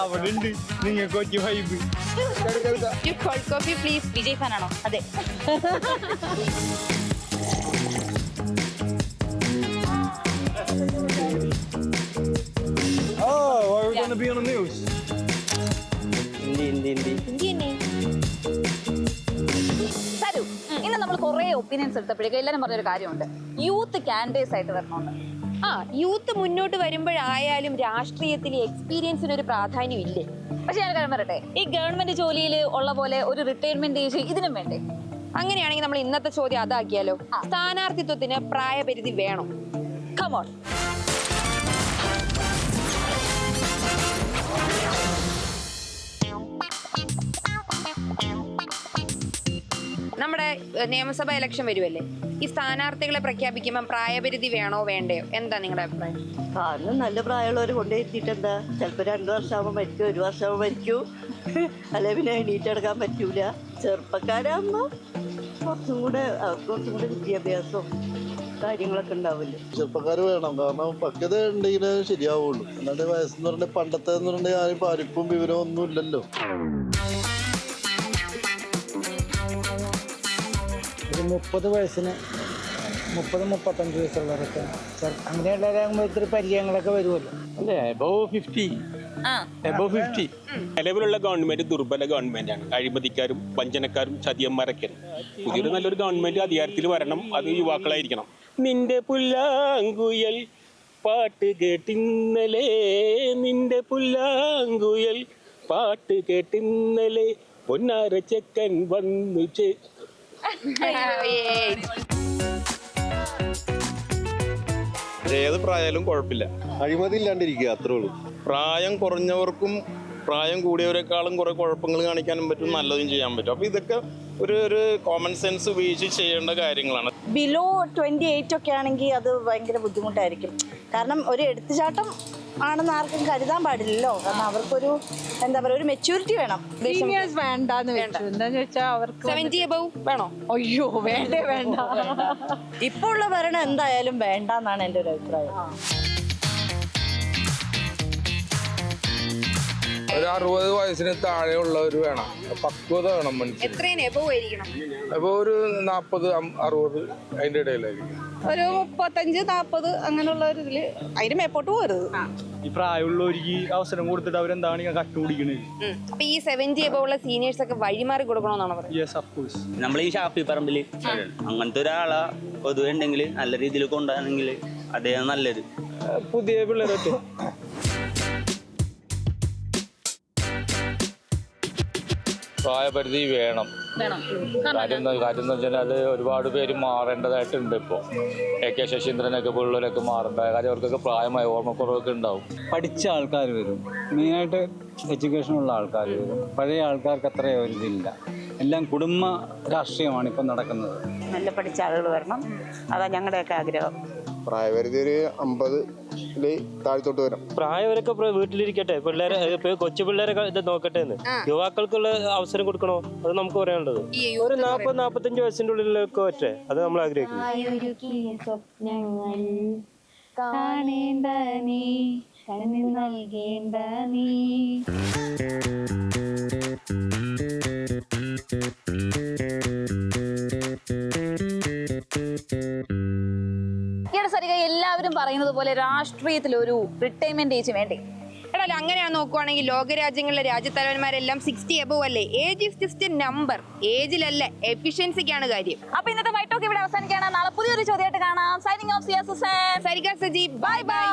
അവിടെ നിങ്ങൾക്ക് vibe cold coffee please. Vijay ഫാനാണോ? അതെ. Oh, why are we going to be on the news? സരു, ഇന്ന് നമ്മൾ കുറെ ഒപ്പീനിയൻസ് എടുത്തപ്പോഴേക്കും എല്ലാവരും പറഞ്ഞൊരു കാര്യമുണ്ട്, യൂത്ത് കാൻഡിഡേറ്റ്സ് ആയിട്ട് വരണമെന്ന്. യൂത്ത് മുന്നോട്ട് വരുമ്പോഴായാലും രാഷ്ട്രീയത്തിൽ എക്സ്പീരിയൻസിന് ഒരു പ്രാധാന്യം ഇല്ലേ? പക്ഷെ ഞാൻ കാര്യം പറയട്ടെ, ഈ ഗവൺമെന്റ് ജോലിയിൽ ഉള്ള പോലെ ഒരു റിട്ടയർമെന്റ് ഏജ് ഇതിനും വേണ്ടേ? അങ്ങനെയാണെങ്കിൽ നമ്മൾ ഇന്നത്തെ ചോദ്യം അതാക്കിയാലോ? സ്ഥാനാർത്ഥിത്വത്തിന് പ്രായപരിധി വേണോ? കമോൺ. നമ്മുടെ നിയമസഭ ഇലക്ഷൻ വരുമല്ലേ, ഈ സ്ഥാനാർത്ഥികളെ പ്രഖ്യാപിക്കുമ്പോൾ പ്രായപരിധി വേണോ വേണ്ടയോ? എന്താ നിങ്ങളുടെ അഭിപ്രായം? കാരണം നല്ല പ്രായമുള്ളവർ കൊണ്ടുപോയിരുത്തിട്ട് എന്താ, ചിലപ്പോൾ 2 വർഷമാകുമ്പോൾ മരിക്കും, 1 വർഷമാകുമ്പോൾ മരിക്കും, അല്ലെ പിന്നെ എണീറ്റെടുക്കാൻ പറ്റൂല. ചെറുപ്പക്കാരാകുമ്പോൾ കുറച്ചും കൂടെ വിദ്യാഭ്യാസവും കാര്യങ്ങളൊക്കെ ഉണ്ടാവില്ല. ചെറുപ്പക്കാർ വേണം, കാരണം പക്വത ഉണ്ടെങ്കിലേ ശരിയാവുള്ളൂ. അല്ലാണ്ട് വയസ്സെന്ന് പറഞ്ഞാൽ പണ്ടത്തെ എന്ന് പറഞ്ഞാൽ ആരും പഠിപ്പും വിവരവും ഒന്നും ഇല്ലല്ലോ. ഒരു 30 വയസ്സിന് 30-35 വയസ്സുള്ളവരൊക്കെ അങ്ങനെയുള്ളവരാകുമ്പോൾ ഇത്തിരി പരിചയങ്ങളൊക്കെ വരുമല്ലോ അല്ലേ? എബോവ് 50. നിലവിലുള്ള ഗവൺമെന്റ് ദുർബല ഗവൺമെന്റാണ്. അഴിമതിക്കാരും വഞ്ചനക്കാരും ചതിയന്മാരൊക്കെയാണ്. പുതിയൊരു നല്ലൊരു ഗവൺമെന്റ് അധികാരത്തിൽ വരണം. അത് യുവാക്കളായിരിക്കണം. നിന്റെ പുല്ലാങ്കുയൽ പാട്ട് കേട്ടിന്നലെ, നിന്റെ പുല്ലാങ്കുയൽ പാട്ട് കേട്ടിന്നലെ, പൊന്നാര ചെക്കൻ വന്നു ഏത് പ്രായാലും കുഴപ്പമില്ല, അഴിമതി ഇല്ലാണ്ടിരിക്കുക, അത്രേ ഉള്ളൂ. പ്രായം കുറഞ്ഞവർക്കും പ്രായം കൂടിയവരെക്കാളും കുറെ കുഴപ്പങ്ങൾ കാണിക്കാനും പറ്റും, നല്ലതും ചെയ്യാൻ പറ്റും. അപ്പൊ ഇതൊക്കെ ഒരു കോമൺ സെൻസ് ഉപയോഗിച്ച് ചെയ്യേണ്ട കാര്യങ്ങളാണ്. ബിലോ 28 ഒക്കെ ആണെങ്കിൽ അത് ഭയങ്കര ബുദ്ധിമുട്ടായിരിക്കും. കാരണം ഒരു എടുത്തുചാട്ടം ആണെന്ന് ആർക്കും കരുതാൻ പാടില്ലല്ലോ. കാരണം അവർക്കൊരു എന്താ പറയുക, ഒരു മെച്യൂരിറ്റി വേണം. വേണ്ടെന്ന് വെച്ചു. എന്താന്ന് വെച്ചാൽ അവർക്ക് 70 above വേണോ? അയ്യോ വേണ്ട. ഇപ്പോൾ ഉള്ള ഭരണം എന്തായാലും വേണ്ടെന്നാണ് എൻ്റെ ഒരു അഭിപ്രായം. ഒരു 60 വയസ്സിന് താഴെയുള്ളവർ വേണം, പക്വത വേണം മനുഷ്യൻ. എത്രയും എബവ് ആയിരിക്കണം? അപ്പൊ ഒരു 40-60 അതിന്റെ ഇടയിലായിരിക്കും. ഒരു 35-40 അങ്ങനെയുള്ള ഒരു ഇതില് അതിന് മേപ്പോട്ട് പോരുത്. ഈ പ്രായമുള്ളവർക്ക് അവസരം കൊടുത്തിട്ട് അവരെന്താണ് കട്ടുപിടിക്കണത്. അപ്പൊ ഈ 70 above ഉള്ള സീനിയേഴ്സ് ഒക്കെ വഴിമാറി കൊടുക്കണമെന്നാണ് പറയുന്നത്. Yes, of course. നമ്മൾ ഈ ഷാഫി പറമ്പിൽ അങ്ങനത്തെ ഒരാളെ പൊതുവെ ഉണ്ടെങ്കിൽ നല്ല രീതിയിൽ കൊണ്ടുപോകണമെങ്കിൽ അദ്ദേഹം നല്ലത്. പുതിയ പിള്ളേരൊക്കെ പ്രായപരിധി വേണം. കാര്യം എന്ന് വെച്ചാൽ അത് ഒരുപാട് പേര് മാറേണ്ടതായിട്ടുണ്ട്. ഇപ്പോൾ AK ശശീന്ദ്രനൊക്കെ പോലുള്ളവരൊക്കെ മാറേണ്ട കാര്യം, അവർക്കൊക്കെ പ്രായമായ ഓർമ്മക്കുറവൊക്കെ ഉണ്ടാവും. പഠിച്ച ആൾക്കാർ വരും, മെയിനായിട്ട് എഡ്യൂക്കേഷനുള്ള ആൾക്കാർ വരും. പഴയ ആൾക്കാർക്ക് അത്ര ഒരു ഇതില്ല. എല്ലാം കുടുംബ രാഷ്ട്രീയമാണ് ഇപ്പം നടക്കുന്നത്. നല്ല പഠിച്ച ആളുകൾ വരണം, അതാ ഞങ്ങളുടെയൊക്കെ ആഗ്രഹം. പ്രായപരിധി ഒരു 50 താഴത്തോട്ട് വരും. പ്രായവരൊക്കെ വീട്ടിലിരിക്കട്ടെ, പിള്ളേരെ കൊച്ചു പിള്ളേരെ ഇത് നോക്കട്ടെ എന്ന്. യുവാക്കൾക്കുള്ള അവസരം കൊടുക്കണോ, അത് നമുക്ക് പറയാനുള്ളത്. ഒരു 40-45 വയസ്സിന്റെ ഉള്ളിലൊക്കെ പറ്റേ, അത് നമ്മൾ ആഗ്രഹിക്കുന്നു. എല്ലാവരും പറയുന്നത് പോലെ രാഷ്ട്രീയത്തിൽ ഒരു റിട്ടയർമെന്റ് ഏജ് വേണ്ടേ? എടാ, അങ്ങനെയാണ് നോക്കുവാണെങ്കിൽ ലോകരാജ്യങ്ങളിലെ രാജ്യത്തലവന്മാരെല്ലാം 60 above അല്ലേ? ഏജ് ഇസ് ജസ്റ്റ് നമ്പർ, ഏജിലല്ല എഫിഷ്യൻസിക്കാണ് കാര്യം. അപ്പൊ ഇന്നത്തെ വൈറ്റ് ടോക്ക് ഇവിടെ അവസാനിക്കുകയാണ്. നാളെ പുതിയൊരു ചോദ്യമായിട്ട് കാണാം. Signing off, Sarika Sajeev. Bye bye.